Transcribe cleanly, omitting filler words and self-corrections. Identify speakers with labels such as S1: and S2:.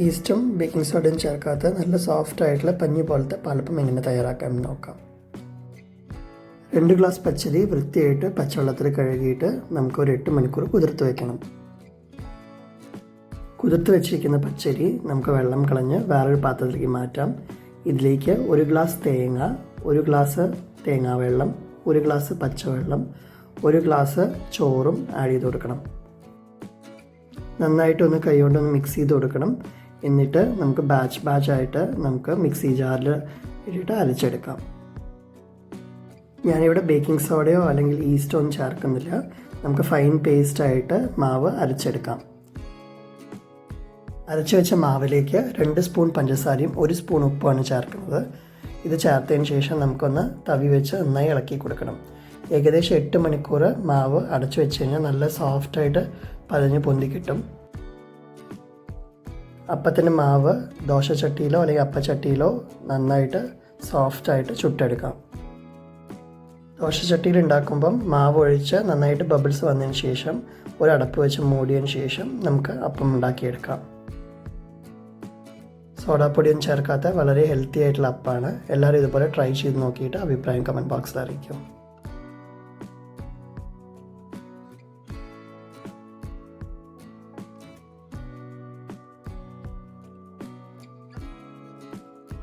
S1: ഈസ്റ്റും ബേക്കിംഗ് സോഡയും ചേർക്കാത്ത നല്ല സോഫ്റ്റ് ആയിട്ടുള്ള പഞ്ഞി പോലത്തെ പാലപ്പം എങ്ങനെ തയ്യാറാക്കാമെന്ന് നോക്കാം. 2 ഗ്ലാസ് പച്ചരി വൃത്തിയായിട്ട് പച്ചവെള്ളത്തിൽ കഴുകിയിട്ട് നമുക്ക് ഒരു 8 മണിക്കൂർ കുതിർത്ത് വയ്ക്കണം. കുതിർത്ത് വെച്ചിരിക്കുന്ന പച്ചരി നമുക്ക് വെള്ളം കളഞ്ഞ് വേറൊരു പാത്രത്തിലേക്ക് മാറ്റാം. ഇതിലേക്ക് 1 ഗ്ലാസ് തേങ്ങ, 1 ഗ്ലാസ് തേങ്ങാവെള്ളം, 1 ഗ്ലാസ് പച്ചവെള്ളം, 1 ഗ്ലാസ് ചോറും ആഡ് ചെയ്ത് കൊടുക്കണം. നന്നായിട്ടൊന്ന് കൈകൊണ്ടൊന്ന് മിക്സ് ചെയ്ത് കൊടുക്കണം. എന്നിട്ട് നമുക്ക് ബാച്ചായിട്ട് നമുക്ക് മിക്സി ജാറിൽ ഇട്ടിട്ട് അരച്ചെടുക്കാം. ഞാനിവിടെ ബേക്കിംഗ് സോഡയോ അല്ലെങ്കിൽ ഈസ്റ്റോ ഒന്നും ചേർക്കുന്നില്ല. നമുക്ക് ഫൈൻ പേസ്റ്റായിട്ട് മാവ് അരച്ചെടുക്കാം. അരച്ച് വെച്ച മാവിലേക്ക് 2 സ്പൂൺ പഞ്ചസാരയും 1 സ്പൂൺ ഉപ്പുമാണ് ചേർക്കുന്നത്. ഇത് ചേർത്തതിന് ശേഷം നമുക്കൊന്ന് തവി വെച്ച് നന്നായി ഇളക്കി കൊടുക്കണം. ഏകദേശം 8 മണിക്കൂർ മാവ് അടച്ചു വെച്ച് കഴിഞ്ഞാൽ നല്ല സോഫ്റ്റായിട്ട് പതഞ്ഞ് പൊന്തി കിട്ടും. അപ്പത്തിൻ്റെ മാവ് ദോശച്ചട്ടിയിലോ അല്ലെങ്കിൽ അപ്പച്ചട്ടിയിലോ നന്നായിട്ട് സോഫ്റ്റായിട്ട് ചുട്ടെടുക്കാം. ദോശച്ചട്ടിയിൽ ഉണ്ടാക്കുമ്പം മാവ് ഒഴിച്ച് നന്നായിട്ട് ബബിൾസ് വന്നതിന് ശേഷം ഒരു അടപ്പ് വെച്ച് മൂടിയതിന് ശേഷം നമുക്ക് അപ്പം ഉണ്ടാക്കിയെടുക്കാം. സോഡാപ്പൊടിയൊന്നും ചേർക്കാത്ത വളരെ ഹെൽത്തി ആയിട്ടുള്ള അപ്പമാണ്. എല്ലാവരും ഇതുപോലെ ട്രൈ ചെയ്ത് നോക്കിയിട്ട് അഭിപ്രായം കമൻറ്റ് ബോക്സിൽ അറിയിക്കും.